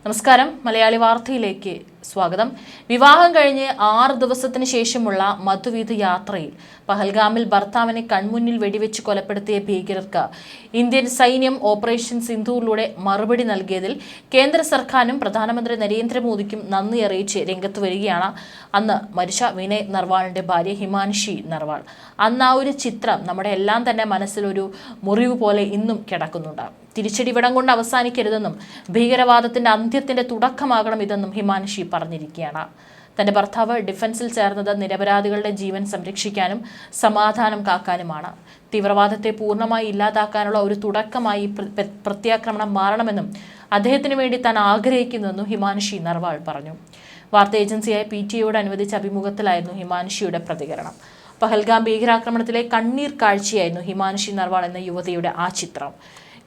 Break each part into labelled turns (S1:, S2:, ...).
S1: നമസ്കാരം. മലയാളി വാർത്തയിലേക്ക് സ്വാഗതം. വിവാഹം കഴിഞ്ഞ് 6 ദിവസത്തിന് ശേഷമുള്ള മധുവിധ യാത്രയിൽ പഹൽഗാമിൽ ഭർത്താവിനെ കൺമുന്നിൽ വെടിവെച്ച് കൊലപ്പെടുത്തിയ ഭീകരർക്ക് ഇന്ത്യൻ സൈന്യം ഓപ്പറേഷൻ സിന്ദൂറിലൂടെ മറുപടി നൽകിയതിൽ കേന്ദ്ര സർക്കാരിനും പ്രധാനമന്ത്രി നരേന്ദ്രമോദിക്കും നന്ദി അറിയിച്ച് രംഗത്ത് വരികയാണ് അന്ന് മരിച്ച വിനയ് നർവാളിന്റെ ഭാര്യ ഹിമാൻഷി നർവാൾ. അന്ന് ആ ഒരു ചിത്രം നമ്മുടെ എല്ലാം തന്നെ മനസ്സിലൊരു മുറിവ് പോലെ ഇന്നും കിടക്കുന്നുണ്ട്. തിരിച്ചടി ഇവിടം കൊണ്ട് അവസാനിക്കരുതെന്നും ഭീകരവാദത്തിന്റെ അന്ത്യത്തിന്റെ തുടക്കമാകണം ഇതെന്നും ഹിമാൻഷി പറഞ്ഞിരിക്കുകയാണ്. തന്റെ ഭർത്താവ് ഡിഫൻസിൽ ചേർന്നത് നിരപരാധികളുടെ ജീവൻ സംരക്ഷിക്കാനും സമാധാനം കാക്കാനുമാണ്. തീവ്രവാദത്തെ പൂർണ്ണമായി ഇല്ലാതാക്കാനുള്ള ഒരു തുടക്കമായി പ്രത്യാക്രമണം മാറണമെന്നും അദ്ദേഹത്തിന് വേണ്ടി താൻ ആഗ്രഹിക്കുന്നുവെന്നും ഹിമാൻഷി നർവാൾ പറഞ്ഞു. വാർത്താ ഏജൻസിയായ PTAയോട് അനുവദിച്ച അഭിമുഖത്തിലായിരുന്നു ഹിമാൻഷിയുടെ പ്രതികരണം. പഹൽഗാം ഭീകരാക്രമണത്തിലെ കണ്ണീർ കാഴ്ചയായിരുന്നു ഹിമാൻഷി നർവാൾ എന്ന യുവതിയുടെ ആ ചിത്രം.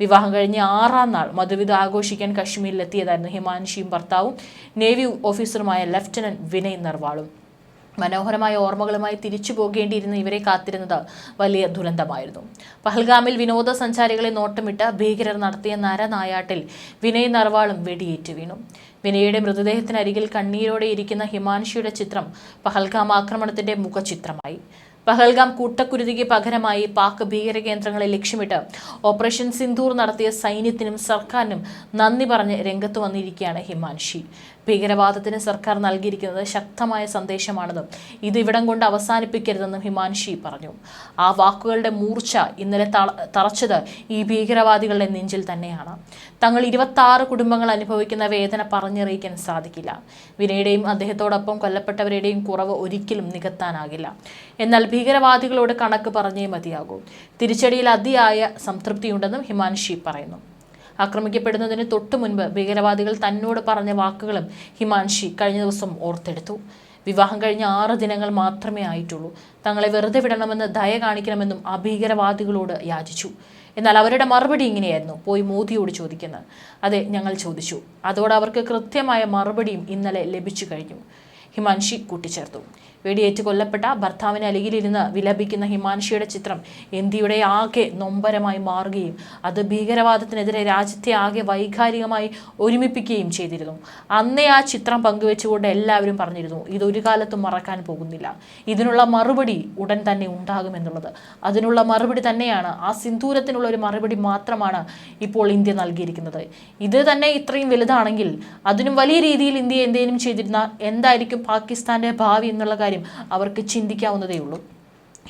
S1: വിവാഹം കഴിഞ്ഞ് 6ാം നാൾ മധുവിധ ആഘോഷിക്കാൻ കശ്മീരിലെത്തിയതായിരുന്നു ഹിമാൻഷിയും ഭർത്താവും നേവി ഓഫീസറുമായ ലഫ്റ്റനന്റ് വിനയ് നർവാളും. മനോഹരമായ ഓർമ്മകളുമായി തിരിച്ചു പോകേണ്ടിയിരുന്ന ഇവരെ കാത്തിരുന്നത് വലിയ ദുരന്തമായിരുന്നു. പഹൽഗാമിൽ വിനോദസഞ്ചാരികളെ നോട്ടമിട്ട് ഭീകരർ നടത്തിയ നരനായാട്ടിൽ വിനയ് നർവാളും വെടിയേറ്റ് വീണു. വിനയുടെ മൃതദേഹത്തിനരികിൽ കണ്ണീരോടെ ഇരിക്കുന്ന ഹിമാൻഷിയുടെ ചിത്രം പഹൽഗാം ആക്രമണത്തിന്റെ മുഖചിത്രമായി. പഹൽഗാം കൂട്ടക്കുരുതിക്ക് പകരമായി പാക് ഭീകര കേന്ദ്രങ്ങളെ ലക്ഷ്യമിട്ട് ഓപ്പറേഷൻ സിന്ദൂർ നടത്തിയ സൈന്യത്തിനും സർക്കാരിനും നന്ദി പറഞ്ഞ് രംഗത്ത് വന്നിരിക്കുകയാണ് ഹിമാൻഷി. ഭീകരവാദത്തിന് സർക്കാർ നൽകിയിരിക്കുന്നത് ശക്തമായ സന്ദേശമാണെന്നും ഇത് ഇവിടം കൊണ്ട് അവസാനിപ്പിക്കരുതെന്നും ഹിമാൻഷി പറഞ്ഞു. ആ വാക്കുകളുടെ മൂർച്ച ഇന്നലെ തറച്ചത് ഈ ഭീകരവാദികളുടെ നെഞ്ചിൽ തന്നെയാണ്. തങ്ങൾ 26 കുടുംബങ്ങൾ അനുഭവിക്കുന്ന വേദന പറഞ്ഞറിയിക്കാൻ സാധിക്കില്ല. വിനയുടെയും അദ്ദേഹത്തോടൊപ്പം കൊല്ലപ്പെട്ടവരുടെയും കുറവ് ഒരിക്കലും നികത്താനാകില്ല. എന്നാൽ ഭീകരവാദികളോട് കണക്ക് പറഞ്ഞേ മതിയാകൂ. തിരിച്ചടിയിൽ അതിയായ സംതൃപ്തിയുണ്ടെന്നും ഹിമാൻഷി പറയുന്നു. ആക്രമിക്കപ്പെടുന്നതിന് തൊട്ടു മുൻപ് ഭീകരവാദികൾ തന്നോട് പറഞ്ഞ വാക്കുകളും ഹിമാൻഷി കഴിഞ്ഞ ദിവസം ഓർത്തെടുത്തു. വിവാഹം കഴിഞ്ഞ 6 ദിനങ്ങൾ മാത്രമേ ആയിട്ടുള്ളൂ. തങ്ങളെ വെറുതെ വിടണമെന്ന് ദയ കാണിക്കണമെന്നും ആ ഭീകരവാദികളോട് യാചിച്ചു. എന്നാൽ അവരുടെ മറുപടി ഇങ്ങനെയായിരുന്നു: പോയി മോദിയോട് ചോദിക്കുന്നത്. അതെ, ഞങ്ങൾ ചോദിച്ചു. അതോടെ അവർക്ക് കൃത്യമായ മറുപടിയും ഇന്നലെ ലഭിച്ചു കഴിഞ്ഞു, ഹിമാൻഷി കൂട്ടിച്ചേർത്തു. വെടിയേറ്റ് കൊല്ലപ്പെട്ട ഭർത്താവിന് അരികിലിരുന്ന് വിലപിക്കുന്ന ഹിമാൻഷിയുടെ ചിത്രം ഇന്ത്യയുടെ ആകെ നൊമ്പരമായി മാറുകയും അത് ഭീകരവാദത്തിനെതിരെ രാജ്യത്തെ ആകെ വൈകാരികമായി ഒരുമിപ്പിക്കുകയും ചെയ്തിരുന്നു. അന്നേ ആ ചിത്രം പങ്കുവെച്ചുകൊണ്ട് എല്ലാവരും പറഞ്ഞിരുന്നു, ഇതൊരു കാലത്തും മറക്കാൻ പോകുന്നില്ല, ഇതിനുള്ള മറുപടി ഉടൻ തന്നെ ഉണ്ടാകുമെന്നുള്ളത്. അതിനുള്ള മറുപടി തന്നെയാണ്, ആ സിന്ദൂരത്തിനുള്ള ഒരു മറുപടി മാത്രമാണ് ഇപ്പോൾ ഇന്ത്യ നൽകിയിരിക്കുന്നത്. ഇത് തന്നെ ഇത്രയും വലുതാണെങ്കിൽ അതിനും വലിയ രീതിയിൽ ഇന്ത്യ എന്തെങ്കിലും ചെയ്തിരുന്നാൽ എന്തായിരിക്കും പാകിസ്ഥാന്റെ ഭാവി എന്നുള്ള കാര്യം അവർക്ക് ചിന്തിക്കാവുന്നതേ ഉള്ളൂ.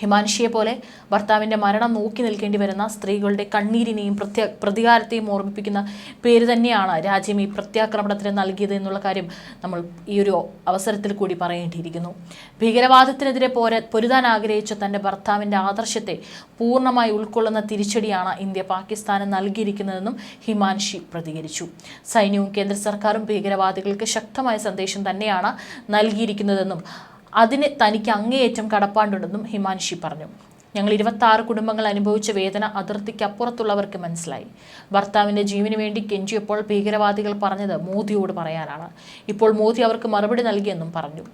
S1: ഹിമാൻഷിയെ പോലെ ഭർത്താവിൻ്റെ മരണം നോക്കി നിൽക്കേണ്ടി വരുന്ന സ്ത്രീകളുടെ കണ്ണീരിനെയും പ്രതികാരത്തെയും ഓർമ്മിപ്പിക്കുന്ന പേര് തന്നെയാണ് രാജ്യം ഈ പ്രത്യാക്രമണത്തിന് നൽകിയത് എന്നുള്ള കാര്യം നമ്മൾ ഈ ഒരു അവസരത്തിൽ കൂടി പറയേണ്ടിയിരിക്കുന്നു. ഭീകരവാദത്തിനെതിരെ പൊരുതാൻ ആഗ്രഹിച്ച തൻ്റെ ഭർത്താവിൻ്റെ ആദർശത്തെ പൂർണ്ണമായി ഉൾക്കൊള്ളുന്ന തിരിച്ചടിയാണ് ഇന്ത്യ പാകിസ്ഥാന് നൽകിയിരിക്കുന്നതെന്നും ഹിമാൻഷി പ്രതികരിച്ചു. സൈന്യവും കേന്ദ്ര സർക്കാരും ഭീകരവാദികൾക്ക് ശക്തമായ സന്ദേശം തന്നെയാണ് നൽകിയിരിക്കുന്നതെന്നും അതിന് തനിക്ക് അങ്ങേയറ്റം കടപ്പാടുണ്ടെന്നും ഹിമാൻഷി പറഞ്ഞു. ഞങ്ങൾ 26 കുടുംബങ്ങൾ അനുഭവിച്ച വേദന അതിർത്തിക്കപ്പുറത്തുള്ളവർക്ക് മനസ്സിലായി. ഭർത്താവിൻ്റെ ജീവന് വേണ്ടി കെഞ്ചിയപ്പോൾ ഭീകരവാദികൾ പറഞ്ഞത് മോദിയോട് പറയാനാണ്. ഇപ്പോൾ മോദി അവർക്ക് മറുപടി നൽകിയെന്നും പറഞ്ഞു.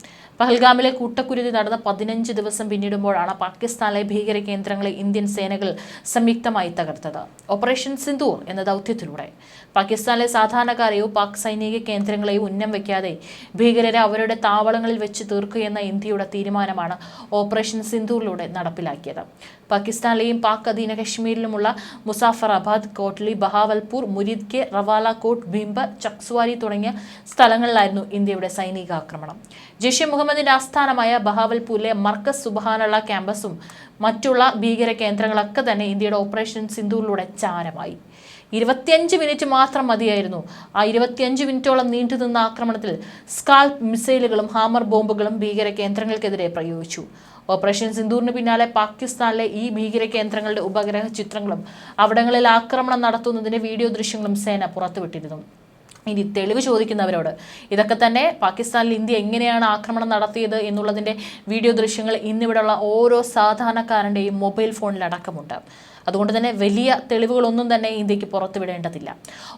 S1: പഹൽഗാമിലെ കൂട്ടക്കുരുതി നടന്ന 15 ദിവസം പിന്നിടുമ്പോഴാണ് പാകിസ്ഥാനിലെ ഭീകര കേന്ദ്രങ്ങളെ ഇന്ത്യൻ സേനകൾ സംയുക്തമായി തകർത്തത്. ഓപ്പറേഷൻ സിന്ദൂർ എന്ന ദൗത്യത്തിലൂടെ പാകിസ്ഥാനിലെ സാധാരണക്കാരെയോ പാക് സൈനിക കേന്ദ്രങ്ങളെയോ ഉന്നം വയ്ക്കാതെ ഭീകരരെ അവരുടെ താവളങ്ങളിൽ വെച്ച് തീർക്കുകയെന്ന ഇന്ത്യയുടെ തീരുമാനമാണ് ഓപ്പറേഷൻ സിന്ദൂറിലൂടെ നടപ്പിലാക്കിയത്. പാകിസ്ഥാനിലെയും പാക് അധീന കശ്മീരിലുമുള്ള മുസാഫറാബാദ്, കോട്ട്ലി, ബഹാവൽപൂർ, മുരിദ്കെ, റവാലക്കോട്ട്, ഭീംബർ, ചക്സ്വാരി തുടങ്ങിയ സ്ഥലങ്ങളിലായിരുന്നു ഇന്ത്യയുടെ സൈനികാക്രമണം. ജയ്ഷെ മുഹമ്മദിന്റെ ആസ്ഥാനമായ ബഹാവൽപൂരിലെ മർക്കസ് സുബ്ഹാനള്ള ക്യാമ്പസും മറ്റുള്ള ഭീകര കേന്ദ്രങ്ങളൊക്കെ തന്നെ ഇന്ത്യയുടെ ഓപ്പറേഷൻ സിന്ദൂറിലൂടെ ചാരമായി. 25 മിനിറ്റ് മാത്രം മതിയായിരുന്നു. ആ 25 മിനിറ്റോളം നീണ്ടുനിന്ന ആക്രമണത്തിൽ സ്കാൽപ് മിസൈലുകളും ഹാമർ ബോംബുകളും ഭീകര കേന്ദ്രങ്ങൾക്കെതിരെ പ്രയോഗിച്ചു. ഓപ്പറേഷൻ സിന്ദൂറിന് പിന്നാലെ പാകിസ്ഥാനിലെ ഈ ഭീകര കേന്ദ്രങ്ങളുടെ ഉപഗ്രഹ ചിത്രങ്ങളും അവിടങ്ങളിൽ ആക്രമണം നടത്തുന്നതിന്റെ വീഡിയോ ദൃശ്യങ്ങളും സേന പുറത്തുവിട്ടിരുന്നു. ഇനി തെളിവ് ചോദിക്കുന്നവരോട് ഇതൊക്കെ തന്നെ പാകിസ്ഥാനിൽ ഇന്ത്യ എങ്ങനെയാണ് ആക്രമണം നടത്തിയത് എന്നുള്ളതിൻ്റെ വീഡിയോ ദൃശ്യങ്ങൾ ഇന്നിവിടെയുള്ള ഓരോ സാധാരണക്കാരൻ്റെയും മൊബൈൽ ഫോണിലടക്കമുണ്ട്. അതുകൊണ്ട് തന്നെ വലിയ തെളിവുകളൊന്നും തന്നെ ഇന്ത്യക്ക് പുറത്തുവിടേണ്ടതില്ല.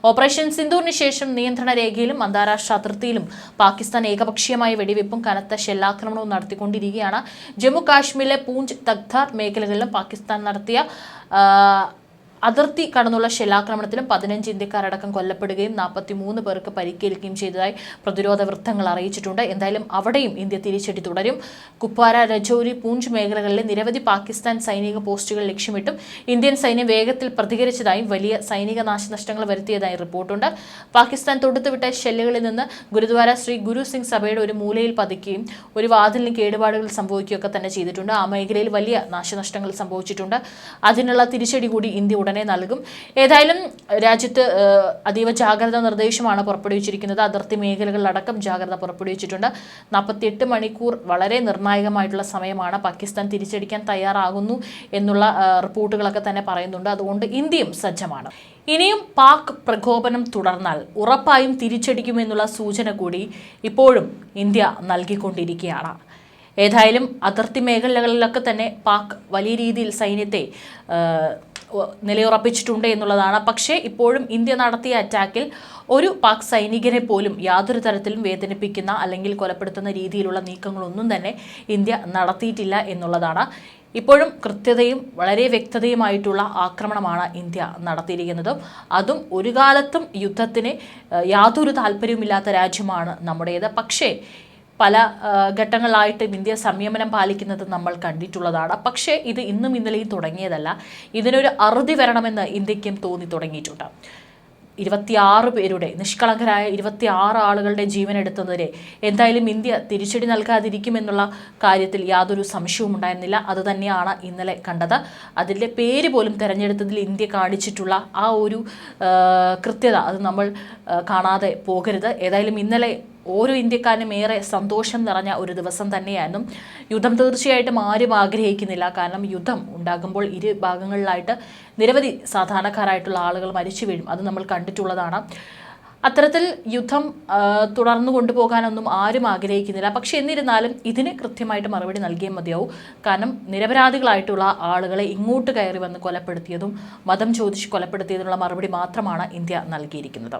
S1: ഓപ്പറേഷൻ സിന്ദൂറിന് ശേഷം നിയന്ത്രണ രേഖയിലും അന്താരാഷ്ട്ര അതിർത്തിയിലും പാകിസ്ഥാൻ ഏകപക്ഷീയമായ വെടിവെപ്പും കനത്ത ഷെല്ലാക്രമണവും നടത്തിക്കൊണ്ടിരിക്കുകയാണ്. ജമ്മു കാശ്മീരിലെ പൂഞ്ച്, തക്താർ മേഖലകളിലും പാകിസ്ഥാൻ നടത്തിയ അതിർത്തി കടന്നുള്ള ഷെല്ലാക്രമണത്തിലും 15 ഇന്ത്യക്കാരടക്കം കൊല്ലപ്പെടുകയും 43 പേർക്ക് പരിക്കേൽക്കുകയും ചെയ്തതായി പ്രതിരോധ വൃത്തങ്ങൾ അറിയിച്ചിട്ടുണ്ട്. എന്തായാലും അവിടെയും ഇന്ത്യ തിരിച്ചടി തുടരും. കുപ്വാര, രജൌരി, പൂഞ്ച് മേഖലകളിലെ നിരവധി പാകിസ്ഥാൻ സൈനിക പോസ്റ്റുകൾ ലക്ഷ്യമിട്ടും ഇന്ത്യൻ സൈന്യം വേഗത്തിൽ പ്രതികരിച്ചതായും വലിയ സൈനിക നാശനഷ്ടങ്ങൾ വരുത്തിയതായി റിപ്പോർട്ടുണ്ട്. പാകിസ്ഥാൻ തൊടുത്തുവിട്ട ഷെല്ലുകളിൽ നിന്ന് ഗുരുദ്വാര ശ്രീ ഗുരു സിംഗ് സഭയുടെ ഒരു മൂലയിൽ പതിക്കുകയും ഒരു വാതിലിന് കേടുപാടുകൾ സംഭവിക്കുകയൊക്കെ തന്നെ ചെയ്തിട്ടുണ്ട്. ആ മേഖലയിൽ വലിയ നാശനഷ്ടങ്ങൾ സംഭവിച്ചിട്ടുണ്ട്. അതിനുള്ള തിരിച്ചടി കൂടി ഇന്ത്യ ഉടനെ നൽകും. ഏതായാലും രാജ്യത്ത് അതീവ ജാഗ്രതാ നിർദ്ദേശമാണ് പുറപ്പെടുവിച്ചിരിക്കുന്നത്. അതിർത്തി മേഖലകളിലടക്കം ജാഗ്രത പുറപ്പെടുവിച്ചിട്ടുണ്ട്. 48 മണിക്കൂർ വളരെ നിർണായകമായിട്ടുള്ള സമയമാണ്. പാകിസ്ഥാൻ തിരിച്ചടിക്കാൻ തയ്യാറാകുന്നു എന്നുള്ള റിപ്പോർട്ടുകളൊക്കെ തന്നെ പറയുന്നുണ്ട്. അതുകൊണ്ട് ഇന്ത്യയും സജ്ജമാണ്. ഇനിയും പാക് പ്രകോപനം തുടർന്നാൽ ഉറപ്പായും തിരിച്ചടിക്കുമെന്നുള്ള സൂചന കൂടി ഇപ്പോഴും ഇന്ത്യ നൽകിക്കൊണ്ടിരിക്കുകയാണ്. ഏതായാലും അതിർത്തി മേഖലകളിലൊക്കെ തന്നെ പാക് വലിയ രീതിയിൽ സൈന്യത്തെ നിലയുറപ്പിച്ചിട്ടുണ്ട് എന്നുള്ളതാണ്. പക്ഷേ ഇപ്പോഴും ഇന്ത്യ നടത്തിയ അറ്റാക്കിൽ ഒരു പാക് സൈനികരെ പോലും യാതൊരു തരത്തിലും വേദനിപ്പിക്കുന്ന അല്ലെങ്കിൽ കൊലപ്പെടുത്തുന്ന രീതിയിലുള്ള നീക്കങ്ങളൊന്നും തന്നെ ഇന്ത്യ നടത്തിയിട്ടില്ല എന്നുള്ളതാണ്. ഇപ്പോഴും കൃത്യതയും വളരെ വ്യക്തതയുമായിട്ടുള്ള ആക്രമണമാണ് ഇന്ത്യ നടത്തിയിരിക്കുന്നത്. അതും ഒരു കാലത്തും യുദ്ധത്തിന് യാതൊരു താല്പര്യവുമില്ലാത്ത രാജ്യമാണ് നമ്മുടേത്. പക്ഷേ പല ഘട്ടങ്ങളായിട്ട് ഇന്ത്യ സംയമനം പാലിക്കുന്നത് നമ്മൾ കണ്ടിട്ടുള്ളതാണ്. പക്ഷേ ഇത് ഇന്നും ഇന്നലെയും തുടങ്ങിയതല്ല. ഇതിനൊരു അറുതി വരണമെന്ന് ഇന്ത്യക്കും തോന്നി തുടങ്ങിയിട്ടുണ്ട്. 26 പേരുടെ നിഷ്കളങ്കരായ 26 ആളുകളുടെ ജീവൻ എടുത്തതിനെ എന്തായാലും ഇന്ത്യ തിരിച്ചടി നൽകാതിരിക്കുമെന്നുള്ള കാര്യത്തിൽ യാതൊരു സംശയവും ഉണ്ടായിരുന്നില്ല. അതുതന്നെയാണ് ഇന്നലെ കണ്ടത്. അതിൻ്റെ പേര് പോലും തിരഞ്ഞെടുത്തതിൽ ഇന്ത്യ കാണിച്ചിട്ടുള്ള ആ ഒരു കൃത്യത അത് നമ്മൾ കാണാതെ പോകരുത്. ഏതായാലും ഇന്നലെ ഓരോ ഇന്ത്യക്കാരനും ഏറെ സന്തോഷം നിറഞ്ഞ ഒരു ദിവസം തന്നെയായിരുന്നു. യുദ്ധം തീർച്ചയായിട്ടും ആരും ആഗ്രഹിക്കുന്നില്ല. കാരണം യുദ്ധം ഉണ്ടാകുമ്പോൾ ഇരു ഭാഗങ്ങളിലായിട്ട് നിരവധി സാധാരണക്കാരായിട്ടുള്ള ആളുകൾ മരിച്ചു വീഴും. അത് നമ്മൾ കണ്ടിട്ടുള്ളതാണ്. അത്തരത്തിൽ യുദ്ധം തുടർന്നു കൊണ്ടുപോകാനൊന്നും ആരും ആഗ്രഹിക്കുന്നില്ല. പക്ഷെ എന്നിരുന്നാലും ഇതിന് കൃത്യമായിട്ട് മറുപടി നൽകിയേ മതിയാവും. കാരണം നിരപരാധികളായിട്ടുള്ള ആളുകളെ ഇങ്ങോട്ട് കയറി വന്ന് കൊലപ്പെടുത്തിയതും മതം ചോദിച്ച് കൊലപ്പെടുത്തിയതിനുള്ള മറുപടി മാത്രമാണ് ഇന്ത്യ നൽകിയിരിക്കുന്നത്.